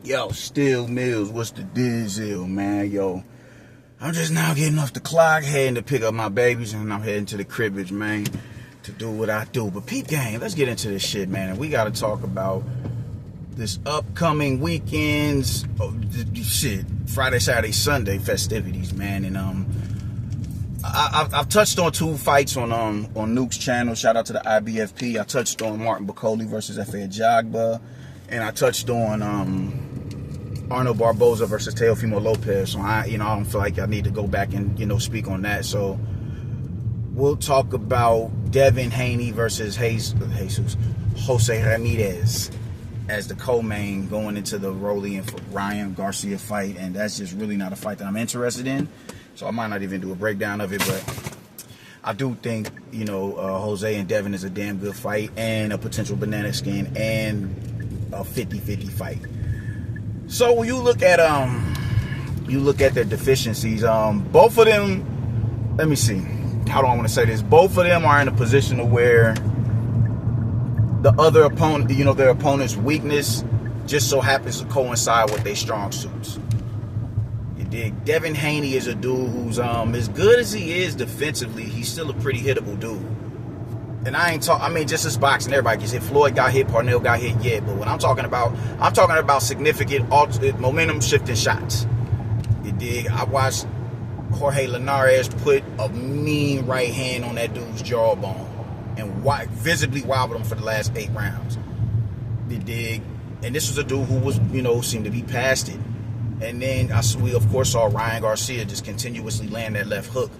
Yo, Still Mills, what's the deal, man? Yo, I'm just now getting off the clock, heading to pick up my babies, and I'm heading to the cribbage, man, to do what I do. But peep gang, let's get into this shit, man. And we got to talk about this upcoming weekend's Friday, Saturday, Sunday festivities, man. And I've touched on two fights on Nuke's channel. Shout out to the IBFP. I touched on Martin Bakole versus Efe Ajagba, and I touched on Arnold Barboza versus Teofimo Lopez. So I don't feel like I need to go back and speak on that. So we'll talk about Devin Haney versus Jose Ramirez as the co-main going into the Rolly and Ryan Garcia fight, and that's just really not a fight that I'm interested in. So I might not even do a breakdown of it, but I do think, Jose and Devin is a damn good fight and a potential banana skin and a 50-50 fight. So when you look at their deficiencies, both of them, let me see, how do I want to say this? Both of them are in a position to where the other opponent, their opponent's weakness just so happens to coincide with their strong suits. Devin Haney is a dude who's as good as he is defensively, he's still a pretty hittable dude. And just as boxing, everybody gets hit. Floyd got hit, Parnell got hit, yeah. But what I'm talking about significant momentum shifting shots. You dig? I watched Jorge Linares put a mean right hand on that dude's jawbone and visibly wobbled him for the last 8 rounds. You dig? And this was a dude who was, seemed to be past it. And then we of course saw Ryan Garcia just continuously land that left hook.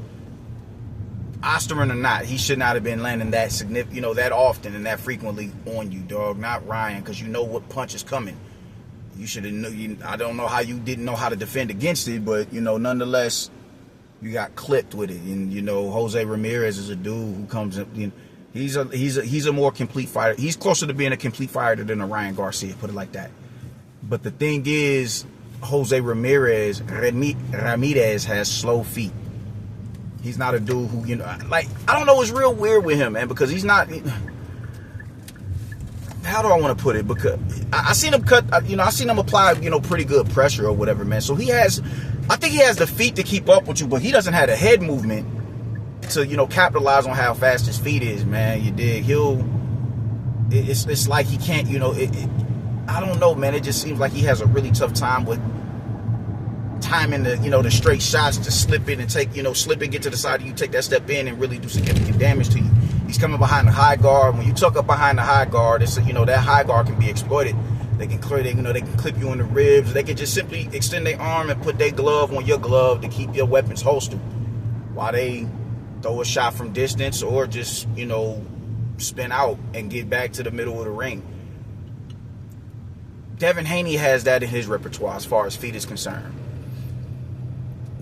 Osterman or not, he should not have been landing that significant, that often and that frequently on you, dog. Not Ryan, because you know what punch is coming. You should have known. I don't know how you didn't know how to defend against it, but nonetheless, you got clipped with it. And Jose Ramirez is a dude who comes up. He's a more complete fighter. He's closer to being a complete fighter than a Ryan Garcia. Put it like that. But the thing is, Jose Ramirez has slow feet. He's not a dude who, I don't know, it's real weird with him, man, because he's not, how do I want to put it? Because I seen him I seen him apply, pretty good pressure or whatever, man. So I think he has the feet to keep up with you, but he doesn't have the head movement to, capitalize on how fast his feet is, man. You dig? It's like he can't, I don't know, man. It just seems like he has a really tough time with timing the straight shots to slip in and take, slip and get to the side of you, take that step in and really do significant damage to you. He's coming behind the high guard. When you tuck up behind the high guard, it's that high guard can be exploited. They can they can clip you in the ribs. They can just simply extend their arm and put their glove on your glove to keep your weapons holstered while they throw a shot from distance or just, spin out and get back to the middle of the ring. Devin Haney has that in his repertoire as far as feet is concerned.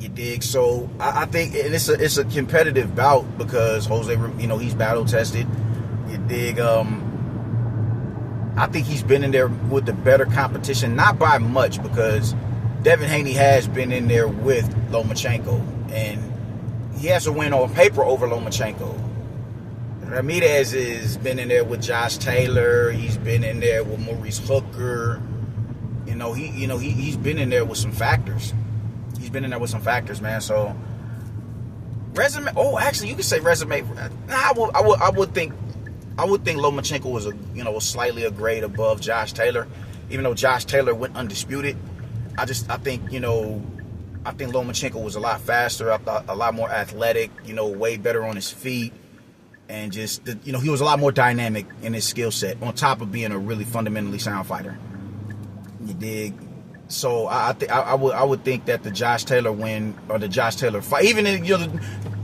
You dig? So I think, and it's a competitive bout because Jose, he's battle tested. You dig? I think he's been in there with the better competition, not by much, because Devin Haney has been in there with Lomachenko, and he has a win on paper over Lomachenko. Ramirez has been in there with Josh Taylor. He's been in there with Maurice Hooker. He's been in there with some factors. He's been in there with some factors, man. So resume. Oh, actually, you could say resume. I would think Lomachenko was was slightly a grade above Josh Taylor, even though Josh Taylor went undisputed. I think Lomachenko was a lot faster, a lot more athletic, way better on his feet, and just he was a lot more dynamic in his skill set on top of being a really fundamentally sound fighter. You dig? So I would think that the Josh Taylor win or the Josh Taylor fight, even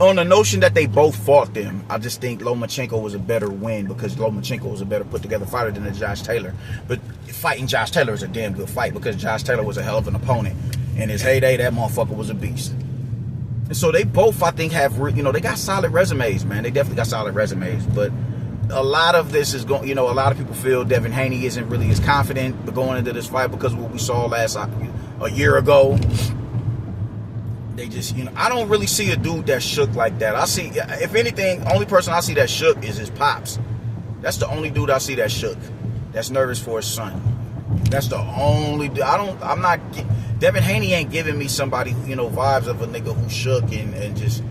on the notion that they both fought them, I just think Lomachenko was a better win because Lomachenko was a better put together fighter than the Josh Taylor. But fighting Josh Taylor is a damn good fight because Josh Taylor was a hell of an opponent. In his heyday, that motherfucker was a beast. And so they both, I think, have they got solid resumes, man. They definitely got solid resumes, but a lot of this is going, a lot of people feel Devin Haney isn't really as confident going into this fight because of what we saw a year ago. They just, I don't really see a dude that shook like that. I see, if anything, only person I see that shook is his pops. That's the only dude I see that shook, that's nervous for his son. That's the only. Devin Haney ain't giving me somebody, vibes of a nigga who shook and just,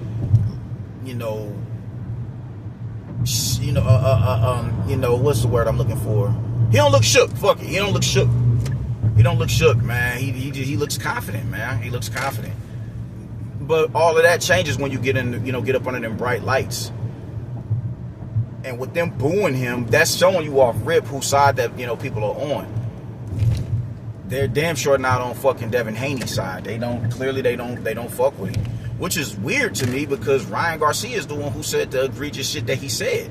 what's the word I'm looking for? He don't look shook. Fuck it. He don't look shook. He don't look shook, man. He looks confident, man. He looks confident. But all of that changes when you get get up under them bright lights. And with them booing him, that's showing you off rip whose side that, people are on. They're damn sure not on fucking Devin Haney's side. They don't fuck with him. Which is weird to me because Ryan Garcia is the one who said the egregious shit that he said.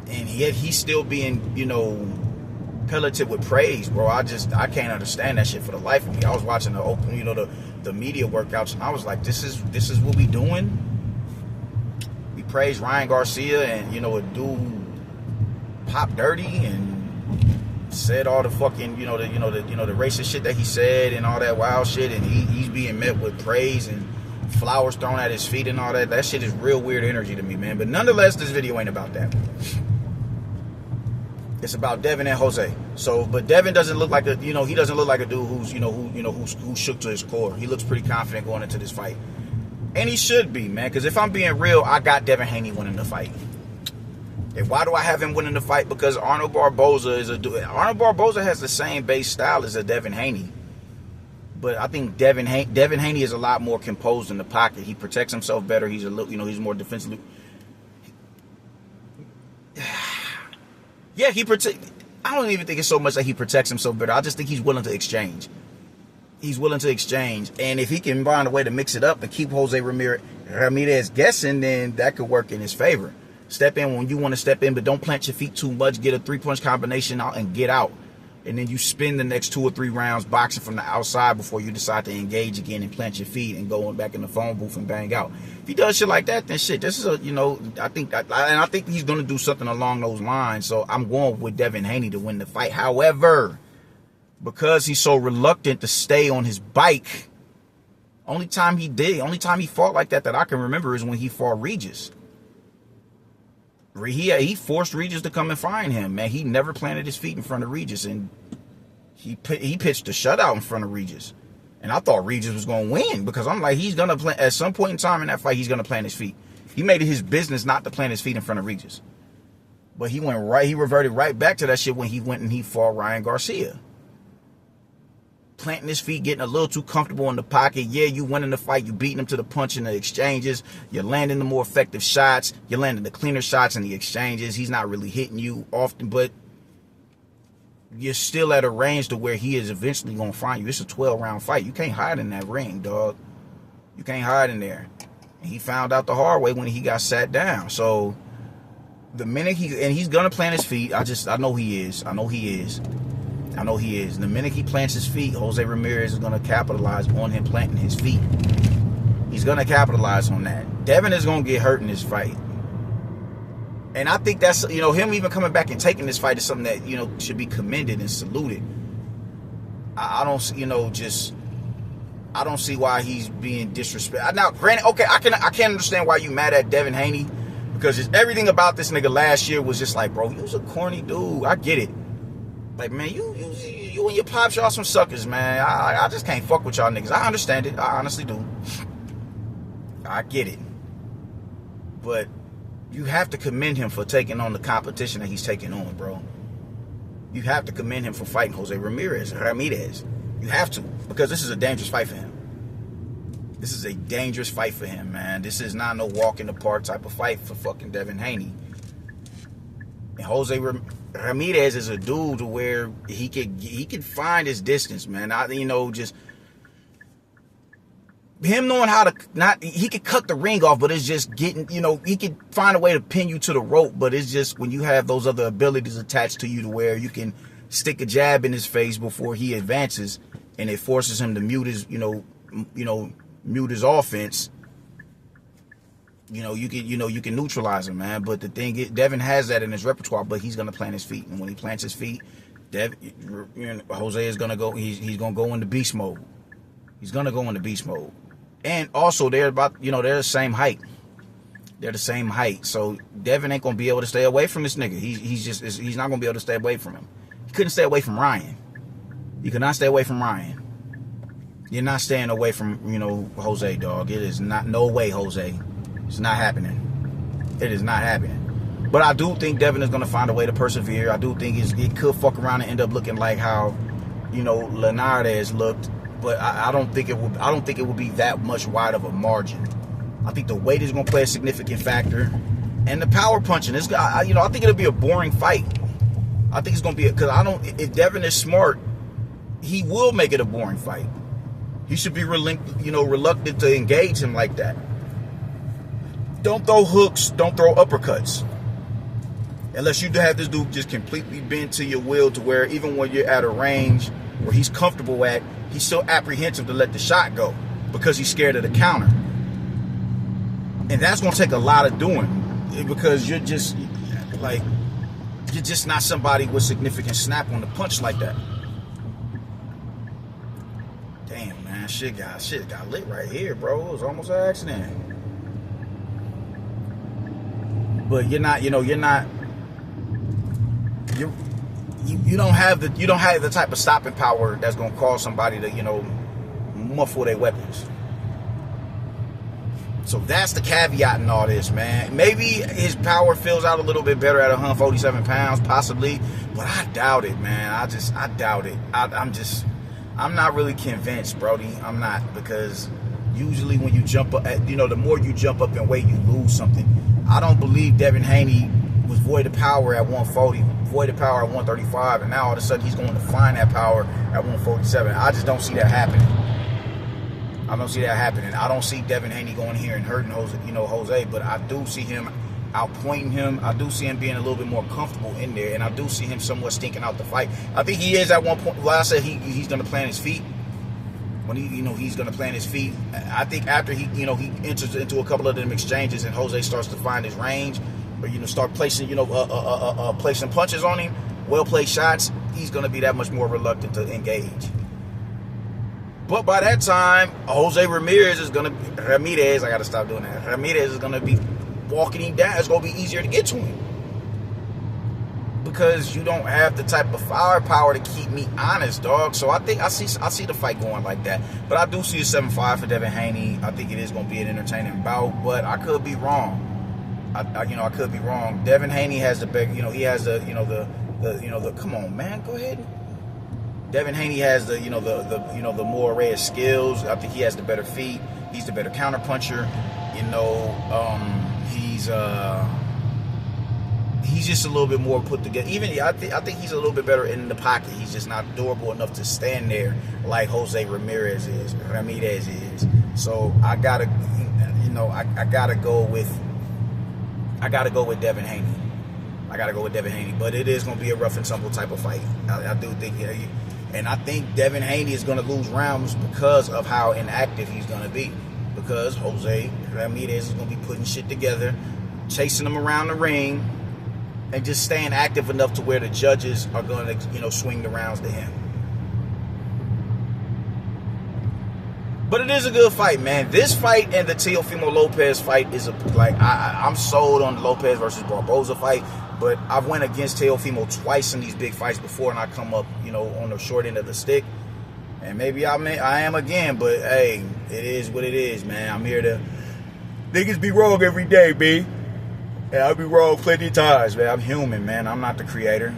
And yet he's still being, pelleted with praise, bro. I can't understand that shit for the life of me. I was watching the media workouts and I was like, this is what we doing? We praise Ryan Garcia and, a dude pop dirty and said all the fucking, the racist shit that he said and all that wild shit, and he's being met with praise and flowers thrown at his feet and all that. That shit is real weird energy to me, man. But nonetheless, this video ain't about that. It's about Devin and Jose. So, but Devin doesn't look like he doesn't look like a dude who's, who's shook to his core. He looks pretty confident going into this fight, and he should be, man. Because if I'm being real, I got Devin Haney winning the fight. And why do I have him winning the fight? Because Arnold Barboza has the same base style as a Devin Haney. But I think Devin Haney is a lot more composed in the pocket. He protects himself better. He's he's more defensively. Yeah, I don't even think it's so much that he protects himself better. I just think he's willing to exchange. He's willing to exchange. And if he can find a way to mix it up and keep Jose Ramirez guessing, then that could work in his favor. Step in when you want to step in, but don't plant your feet too much. Get a 3-punch combination out and get out. And then you spend the next 2 or 3 rounds boxing from the outside before you decide to engage again and plant your feet and go back in the phone booth and bang out. If he does shit like that, then shit, this is I think he's going to do something along those lines. So I'm going with Devin Haney to win the fight. However, because he's so reluctant to stay on his bike, only time he fought like that I can remember is when he fought Regis. He forced Regis to come and find him, man. He never planted his feet in front of Regis, and he pitched a shutout in front of Regis. And I thought Regis was going to win because I'm like, he's going to plant, at some point in time in that fight, he's going to plant his feet. He made it his business not to plant his feet in front of Regis. But he reverted right back to that shit when he went and he fought Ryan Garcia. Planting his feet, getting a little too comfortable in the pocket. Yeah, you winning the fight. You beating him to the punch in the exchanges. You're landing the more effective shots. You're landing the cleaner shots in the exchanges. He's not really hitting you often, but you're still at a range to where he is eventually going to find you. It's a 12-round fight. You can't hide in that ring, dog. You can't hide in there. And he found out the hard way when he got sat down. So the minute he's going to plant his feet, I know he is. The minute he plants his feet, Jose Ramirez is going to capitalize on him planting his feet. He's going to capitalize on that. Devin is going to get hurt in this fight. And I think that's, him even coming back and taking this fight is something that, should be commended and saluted. I don't see why he's being disrespectful. Now, granted, okay, I can't understand why you mad at Devin Haney because everything about this nigga last year was just like, bro, you was a corny dude. I get it. Like, man, you and your pops, y'all some suckers, man. I just can't fuck with y'all niggas. I understand it. I honestly do. I get it. But you have to commend him for taking on the competition that he's taking on, bro. You have to commend him for fighting Jose Ramirez. You have to. Because this is a dangerous fight for him. This is a dangerous fight for him, man. This is not no walk in the park type of fight for fucking Devin Haney. And Jose Ramirez is a dude to where he could find his distance, man. Just him knowing how to he could cut the ring off, but it's just getting, he could find a way to pin you to the rope, but it's just when you have those other abilities attached to you to where you can stick a jab in his face before he advances, and it forces him to mute his, mute his offense. You can neutralize him, man. But the thing is, Devin has that in his repertoire, but he's gonna plant his feet, and when he plants his feet, Jose is gonna go. He's gonna go into beast mode. He's gonna go into beast mode, and also they're they're the same height. They're the same height, so Devin ain't gonna be able to stay away from this nigga. He's not gonna be able to stay away from him. He couldn't stay away from Ryan. You cannot stay away from Ryan. You're not staying away from, Jose, dog. It is not, no way, Jose. It's not happening. It is not happening. But I do think Devin is going to find a way to persevere. I do think it could fuck around and end up looking like how, Ramirez looked. But I don't think it would. I don't think it would be that much wide of a margin. I think the weight is going to play a significant factor, and the power punching. This guy, I think it'll be a boring fight. I think it's going to be because If Devin is smart, he will make it a boring fight. He should be reluctant to engage him like that. Don't throw hooks. Don't throw uppercuts. Unless you have this dude just completely bent to your will to where even when you're at a range where he's comfortable at, he's still apprehensive to let the shot go because he's scared of the counter. And that's going to take a lot of doing because you're just not somebody with significant snap on the punch like that. Damn, man, shit got lit right here, bro. It was almost an accident. But you don't have the type of stopping power that's gonna cause somebody to muffle their weapons. So that's the caveat in all this, man. Maybe his power fills out a little bit better at 147 pounds, possibly, but I doubt it, man. I doubt it. I'm not really convinced, Brody. I'm not, because usually when you jump up, the more you jump up in weight, you lose something. I don't believe Devin Haney was void of power at 140, void of power at 135, and now all of a sudden he's going to find that power at 147. I just don't see that happening. I don't see that happening. I don't see Devin Haney going here and hurting Jose, but I do see him outpointing him. I do see him being a little bit more comfortable in there, and I do see him somewhat stinking out the fight. I think he is at one point. Well, I said he's going to plant his feet. When he's going to plant his feet. I think after he enters into a couple of them exchanges and Jose starts to find his range, or start placing placing punches on him, well placed shots, he's going to be that much more reluctant to engage. But by that time, Ramirez is going to be walking him down. It's going to be easier to get to him because you don't have the type of firepower to keep me honest, dog. So I think I see the fight going like that. But I do see a 7-5 for Devin Haney. I think it is going to be an entertaining bout, but I could be wrong. I could be wrong. Devin Haney has the big, he has the come on, man, go ahead. Devin Haney has the more array of skills. I think he has the better feet. He's the better counter puncher. He's just a little bit more put together. I think he's a little bit better in the pocket. He's just not durable enough to stand there like Ramirez is. So I gotta go with Devin Haney. But it is gonna be a rough and tumble type of fight. I do think, and I think Devin Haney is gonna lose rounds because of how inactive he's gonna be. Because Ramirez is gonna be putting shit together, chasing him around the ring, and just staying active enough to where the judges are going to, swing the rounds to him. But it is a good fight, man. This fight and the Teofimo Lopez fight is I'm sold on the Lopez versus Barboza fight, but I've went against Teofimo twice in these big fights before, and I come up, on the short end of the stick. And maybe I am again, but hey, it is what it is, man. I'm here to niggas be wrong every day, B. Yeah, I'll be wrong plenty of times, man. I'm human, man. I'm not the creator.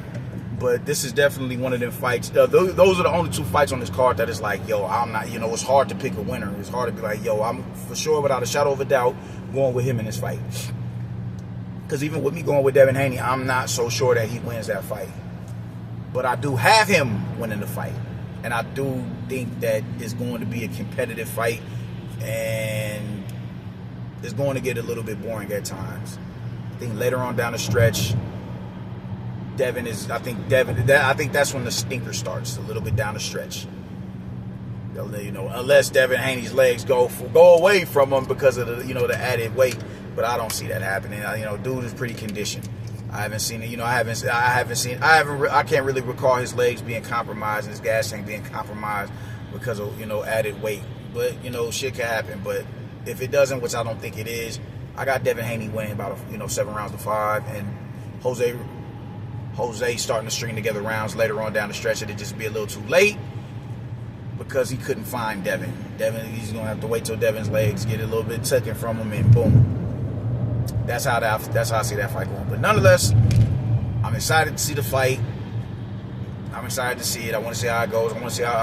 But this is definitely one of them fights. Those are the only two fights on this card that is like, yo, I'm not, it's hard to pick a winner. It's hard to be like, yo, I'm for sure, without a shadow of a doubt, going with him in this fight. Because even with me going with Devin Haney, I'm not so sure that he wins that fight. But I do have him winning the fight. And I do think that it's going to be a competitive fight. And it's going to get a little bit boring at times. I think later on down the stretch, I think that's when the stinker starts, a little bit down the stretch. Unless Devin Haney's legs go away from him because of the added weight, but I don't see that happening. Dude is pretty conditioned. I haven't seen it. I can't really recall his legs being compromised and his gas tank being compromised because of added weight. But shit can happen. But if it doesn't, which I don't think it is, I got Devin Haney winning about 7 rounds to 5, and Jose starting to string together rounds later on down the stretch. It'd just be a little too late. because he couldn't find Devin. He's gonna have to wait till Devin's legs get a little bit taken from him, and boom. That's how I see that fight going. But nonetheless, I'm excited to see the fight. I'm excited to see it. I want to see how it goes. I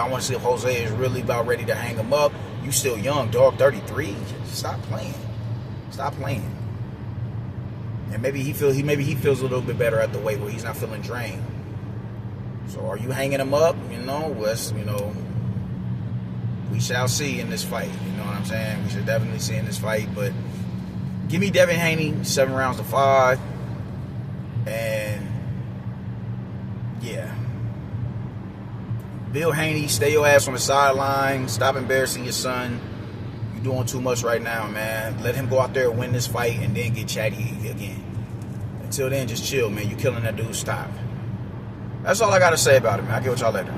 want to see if Jose is really about ready to hang him up. You still young, dog. 33. Stop playing. Stop playing. And maybe he feels a little bit better at the weight where he's not feeling drained. So are you hanging him up? We shall see in this fight. You know what I'm saying? We should definitely see in this fight. But give me Devin Haney 7 rounds to 5. And yeah. Bill Haney, stay your ass on the sideline. Stop embarrassing your son. You're doing too much right now, man. Let him go out there and win this fight and then get chatty again. Until then, just chill, man. You killing that dude. Stop. That's all I got to say about it, man. I'll get with y'all later.